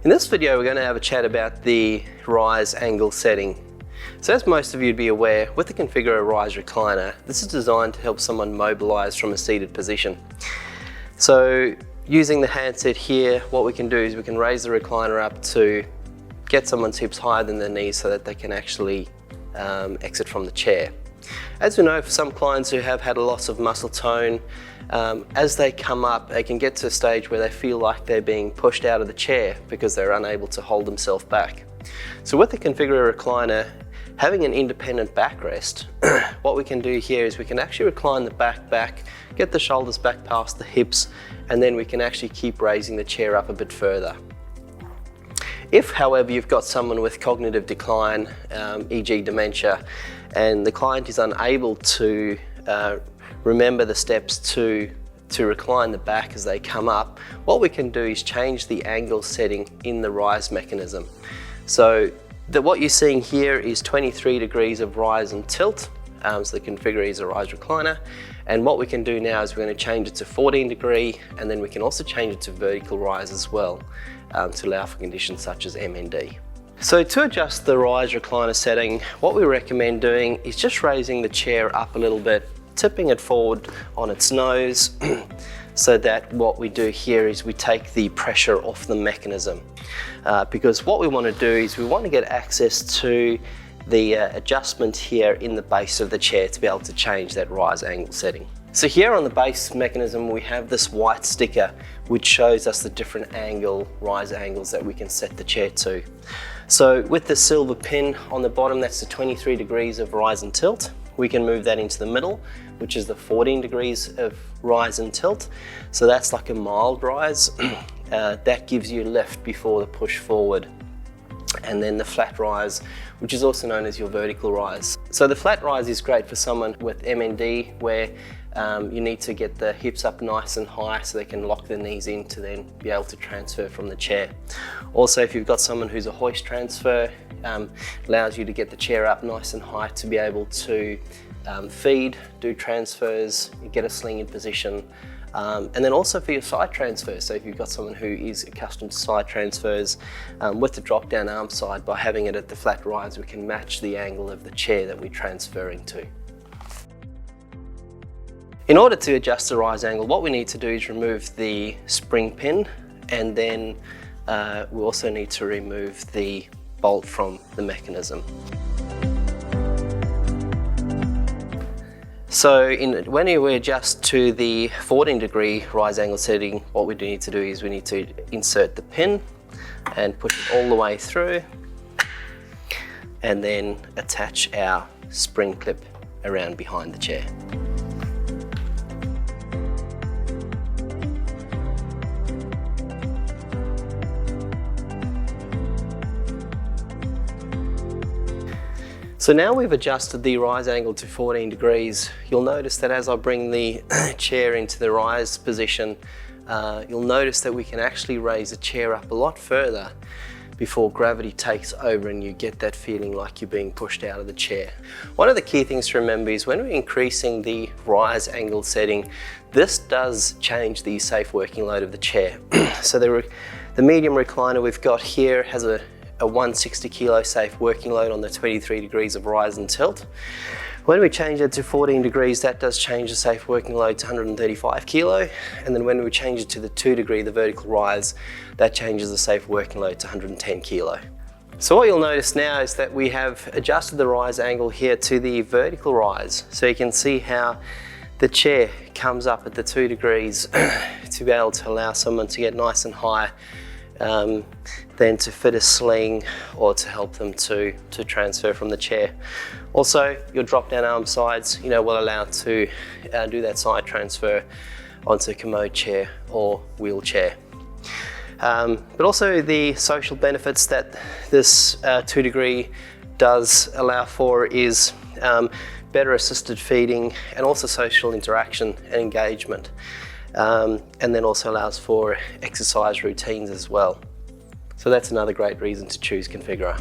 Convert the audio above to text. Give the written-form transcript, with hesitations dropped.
In this video, we're going to have a chat about the rise angle setting. So as most of you would be aware, with the Configura Rise Recliner, this is designed to help someone mobilize from a seated position. So using the handset here, what we can do is we can raise the recliner up to get someone's hips higher than their knees so that they can actually exit from the chair. As we know, for some clients who have had a loss of muscle tone, as they come up, they can get to a stage where they feel like they're being pushed out of the chair because they're unable to hold themselves back. So with the Configura recliner, having an independent backrest, what we can do here is we can actually recline the back, get the shoulders back past the hips, and then we can actually keep raising the chair up a bit further. If, however, you've got someone with cognitive decline, e.g. dementia, and the client is unable to remember the steps to recline the back as they come up, what we can do is change the angle setting in the rise mechanism. So what you're seeing here is 23 degrees of rise and tilt, so the Configura is a rise recliner, and what we can do now is we're going to change it to 14 degree, and then we can also change it to vertical rise as well, to allow for conditions such as MND. So to adjust the rise recliner setting, what we recommend doing is just raising the chair up a little bit, tipping it forward on its nose, so that what we do here is we take the pressure off the mechanism. Because what we want to do is we want to get access to the adjustment here in the base of the chair to be able to change that rise angle setting. So here on the base mechanism, we have this white sticker which shows us the different rise angles that we can set the chair to. So with the silver pin on the bottom, that's the 23 degrees of rise and tilt. We can move that into the middle, which is the 14 degrees of rise and tilt. So that's like a mild rise. That gives you lift before the push forward. And then the flat rise, which is also known as your vertical rise. So the flat rise is great for someone with MND, where you need to get the hips up nice and high so they can lock their knees in to then be able to transfer from the chair. Also, if you've got someone who's a hoist transfer, allows you to get the chair up nice and high to be able to feed, do transfers, get a sling in position. And then also for your side transfers, so if you've got someone who is accustomed to side transfers, with the drop down arm side, by having it at the flat rise, we can match the angle of the chair that we're transferring to. In order to adjust the rise angle, what we need to do is remove the spring pin, and then we also need to remove the bolt from the mechanism. So when we adjust to the 14 degree rise angle setting, what we do need to do is we need to insert the pin and push it all the way through, and then attach our spring clip around behind the chair. So now we've adjusted the rise angle to 14 degrees, you'll notice that as I bring the chair into the rise position, you'll notice that we can actually raise the chair up a lot further before gravity takes over and you get that feeling like you're being pushed out of the chair. One of the key things to remember is when we're increasing the rise angle setting, this does change the safe working load of the chair. So the medium recliner we've got here has a 160 kilo safe working load on the 23 degrees of rise and tilt. When we change it to 14 degrees, that does change the safe working load to 135 kilo. And then when we change it to the 2 degree, the vertical rise, that changes the safe working load to 110 kilo. So what you'll notice now is that we have adjusted the rise angle here to the vertical rise. So you can see how the chair comes up at the 2 degrees to be able to allow someone to get nice and high, then to fit a sling or to help them to transfer from the chair. Also, your drop down arm sides, will allow to do that side transfer onto a commode chair or wheelchair. But also the social benefits that this 2 degree does allow for is better assisted feeding and also social interaction and engagement. And then also allows for exercise routines as well. So that's another great reason to choose Configura.